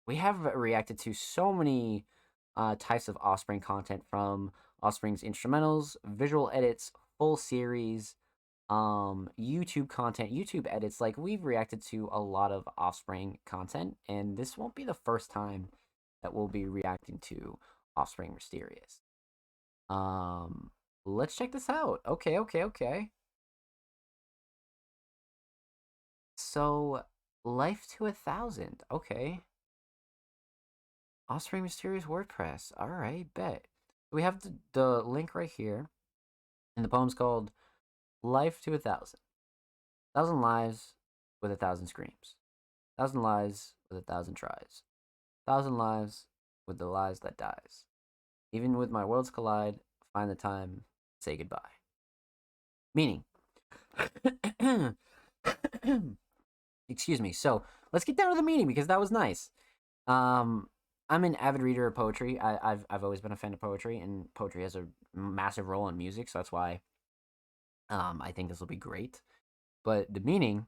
we have reacted to so many types of Offspring content, from Offspring's instrumentals, visual edits, full series, YouTube content, YouTube edits. Like, we've reacted to a lot of Offspring content, and this won't be the first time that we'll be reacting to Offspring Mysterious. Um, let's check this out. Okay, okay, okay. So, Life to 1,000. Okay. Offspring Mysterious WordPress. All right, bet. We have the link right here, and the poem's called Life to 1,000. 1,000 lives with 1,000 screams. 1,000 lives with 1,000 tries. 1,000 lives with the lives that dies. Even with my worlds collide, find the time, say goodbye. Meaning, excuse me. So let's get down to the meaning, because that was nice. Um, I'm an avid reader of poetry. I've always been a fan of poetry, and poetry has a massive role in music. So that's why I think this will be great. But the meaning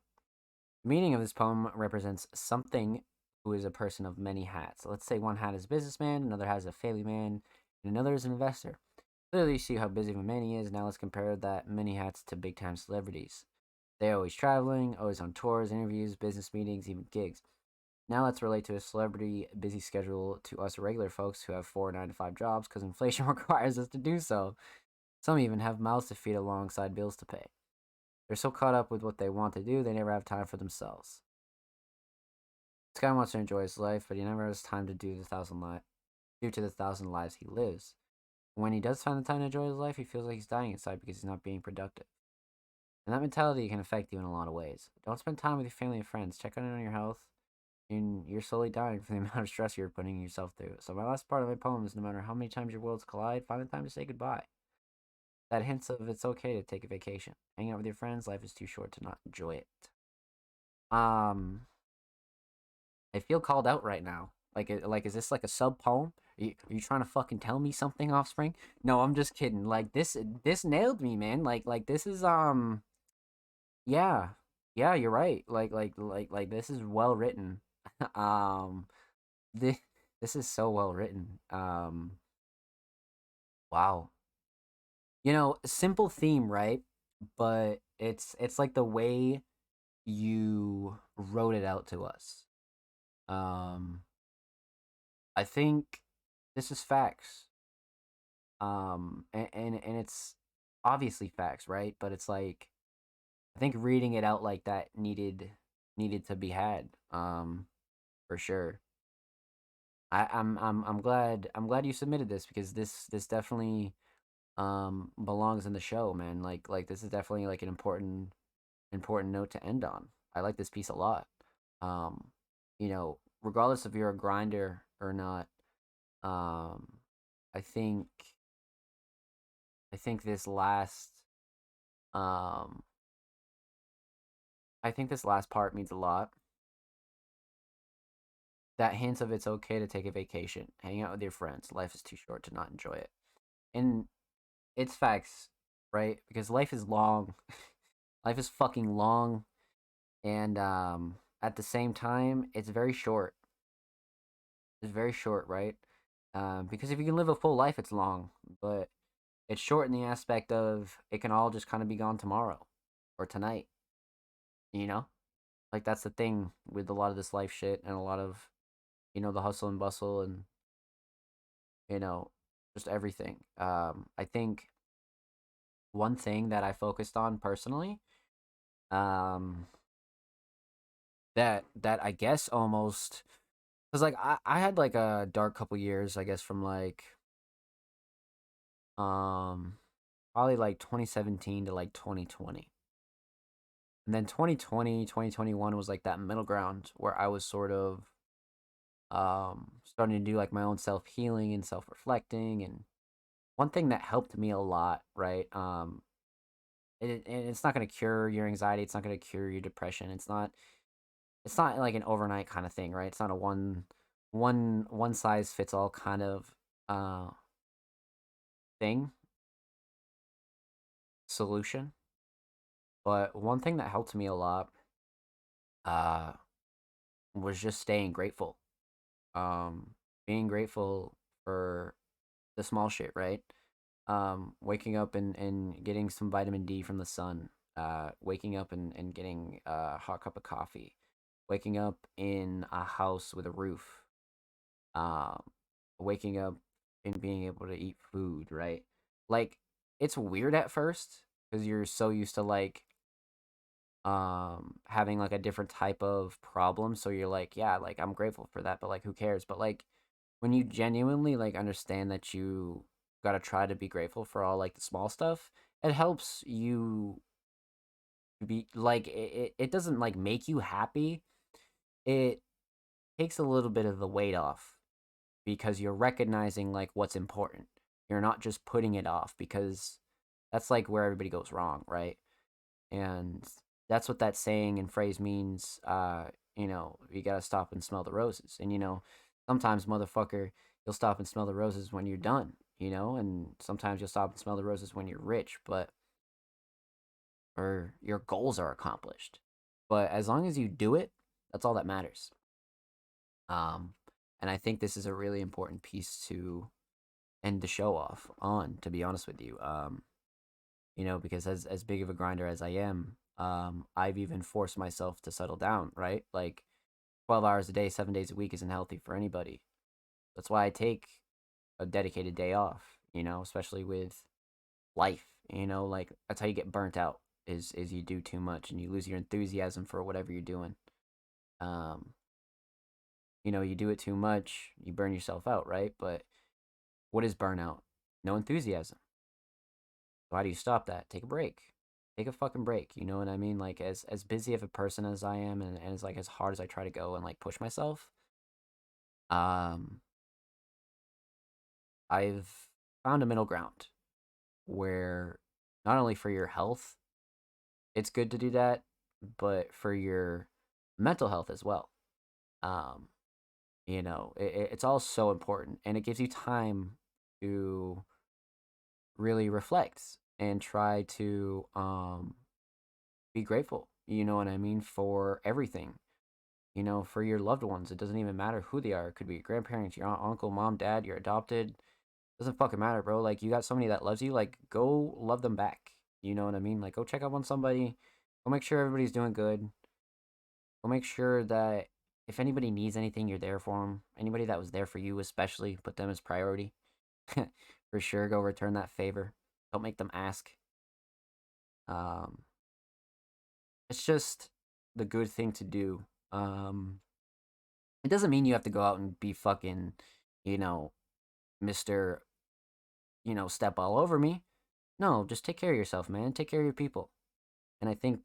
of this poem represents something who is a person of many hats. Let's say one hat is a businessman, another hat is a family man, and another is an investor. Clearly, you see how busy of a man he is. Now let's compare that many hats to big time celebrities. They're always traveling, always on tours, interviews, business meetings, even gigs. Now let's relate to a celebrity busy schedule to us regular folks who have 4 9 to 5 jobs because inflation requires us to do so. Some even have mouths to feed alongside bills to pay. They're so caught up with what they want to do, they never have time for themselves. This guy wants to enjoy his life, but he never has time to do due to the 1,000 lives he lives. When he does find the time to enjoy his life, he feels like he's dying inside because he's not being productive. And that mentality can affect you in a lot of ways. Don't spend time with your family and friends. Check on your health, and you're slowly dying from the amount of stress you're putting yourself through. So my last part of my poem is, no matter how many times your worlds collide, find the time to say goodbye. That hints of it's okay to take a vacation. Hang out with your friends, life is too short to not enjoy it. Um, I feel called out right now. Like, is this like a sub poem? Are you trying to fucking tell me something, Offspring? No, I'm just kidding. Like, this nailed me, man. Like this is yeah, yeah, you're right. Like this is well written. um, this this is so well written. Wow. Simple theme, right? But it's like the way you wrote it out to us. Um, I think this is facts. And it's obviously facts, right? But it's like, I think reading it out like that needed to be had. For sure. I'm glad you submitted this, because this definitely belongs in the show, man. Like this is definitely like an important note to end on. I like this piece a lot. Um, Regardless if you're a grinder or not, um, I think I think this last um I think this last part means a lot. That hints of it's okay to take a vacation, hang out with your friends. Life is too short to not enjoy it. And it's facts, right? Because life is long. Life is fucking long, and at the same time, it's very short. It's very short, right? Because if you can live a full life, it's long, but it's short in the aspect of it can all just kind of be gone tomorrow or tonight. You know, like that's the thing with a lot of this life shit, and a lot of the hustle and bustle, and you know just everything. I think one thing that I focused on personally, um, that I guess almost, because like I had like a dark couple years, I guess, from like um probably like 2017 to like 2020. And then 2021 was like that middle ground where I was sort of starting to do like my own self-healing and self-reflecting. And one thing that helped me a lot, right? And it's not going to cure your anxiety, it's not going to cure your depression. It's not like an overnight kind of thing, right? It's not a one size fits all kind of uh thing, solution. But one thing that helped me a lot uh was just staying grateful. Um Being grateful for the small shit, right? Waking up and getting some vitamin D from the sun. Waking up and getting a hot cup of coffee. Waking up in a house with a roof. Um, Waking up and being able to eat food, right? Like, it's weird at first because you're so used to like having like a different type of problem, so you're like, yeah, like I'm grateful for that, but like who cares? But like when you genuinely like understand that you got to try to be grateful for all like the small stuff, it helps you be like it doesn't like make you happy. It takes a little bit of the weight off because you're recognizing like what's important. You're not just putting it off because that's like where everybody goes wrong, right? And that's what that saying and phrase means. You gotta stop and smell the roses. And sometimes, motherfucker, you'll stop and smell the roses when you're done. And sometimes you'll stop and smell the roses when you're rich, but or your goals are accomplished. But as long as you do it, that's all that matters. Um, and I think this is a really important piece to end the show off on. To be honest with you, because as big of a grinder as I am, I've even forced myself to settle down, right? Like 12 hours a day, 7 days a week isn't healthy for anybody. That's why I take a dedicated day off, especially with life, like that's how you get burnt out is you do too much and you lose your enthusiasm for whatever you're doing. Um, you do it too much, you burn yourself out, right? But what is burnout? No enthusiasm. So how do you stop that? Take a break. Take a fucking break. You know what I mean? Like as busy of a person as I am and as like as hard as I try to go and like push myself, um, I've found a middle ground where not only for your health, it's good to do that, but for your mental health as well. Um, it's all so important and it gives you time to really reflect and try to be grateful, you know what I mean, for everything, for your loved ones. It doesn't even matter who they are. It could be your grandparents, your aunt, uncle, mom, dad, your adopted. Doesn't fucking matter, bro. Like, you got somebody that loves you, like, go love them back. You know what I mean? Like, go check up on somebody. Go make sure everybody's doing good. Go make sure that if anybody needs anything, you're there for them. Anybody that was there for you, especially, put them as priority. For sure, go return that favor. Don't make them ask. Um, it's just the good thing to do. It doesn't mean you have to go out and be fucking, you know, Mr. Step all over me. No, just take care of yourself, man. Take care of your people. And I think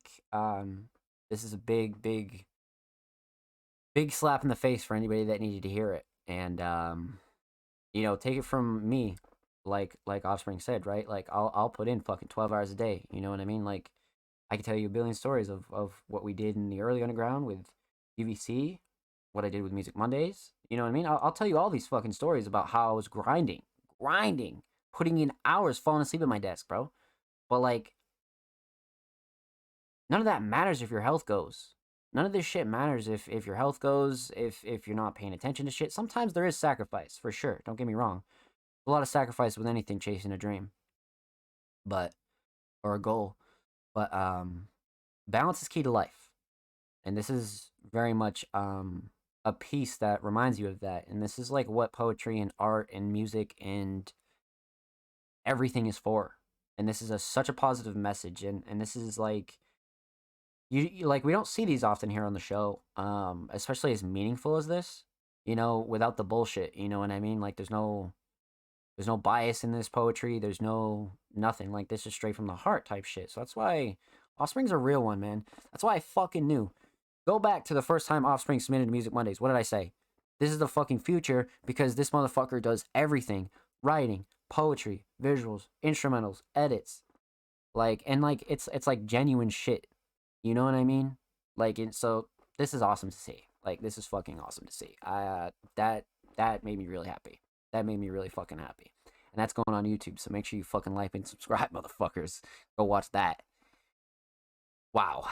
this is a big, big, big slap in the face for anybody that needed to hear it. And take it from me, like Offspring said, right? Like I'll put in fucking 12 hours a day. You know what I mean? Like I can tell you a billion stories of what we did in the early underground with UVC, what I did with Music Mondays. You know what I mean? I'll tell you all these fucking stories about how I was grinding, putting in hours, falling asleep at my desk, bro. But like, none of that matters if your health goes. None of this shit matters if your health goes, if you're not paying attention to shit. Sometimes there is sacrifice, for sure. Don't get me wrong. A lot of sacrifice with anything chasing a dream, but or a goal. But balance is key to life. And this is very much a piece that reminds you of that. And this is like what poetry and art and music and everything is for. And this is such a positive message. And this is like like we don't see these often here on the show, especially as meaningful as this. Without the bullshit. You know what I mean? Like there's no bias in this poetry. There's no nothing. Like this is straight from the heart type shit. So that's why Offspring's a real one, man. That's why I fucking knew. Go back to the first time Offspring submitted to Music Mondays. What did I say? This is the fucking future because this motherfucker does everything. Writing, poetry, visuals, instrumentals, edits. Like it's like genuine shit. You know what I mean? So this is awesome to see. Like this is fucking awesome to see. That made me really happy. That made me really fucking happy. And that's going on YouTube, so make sure you fucking like and subscribe, motherfuckers. Go watch that. Wow.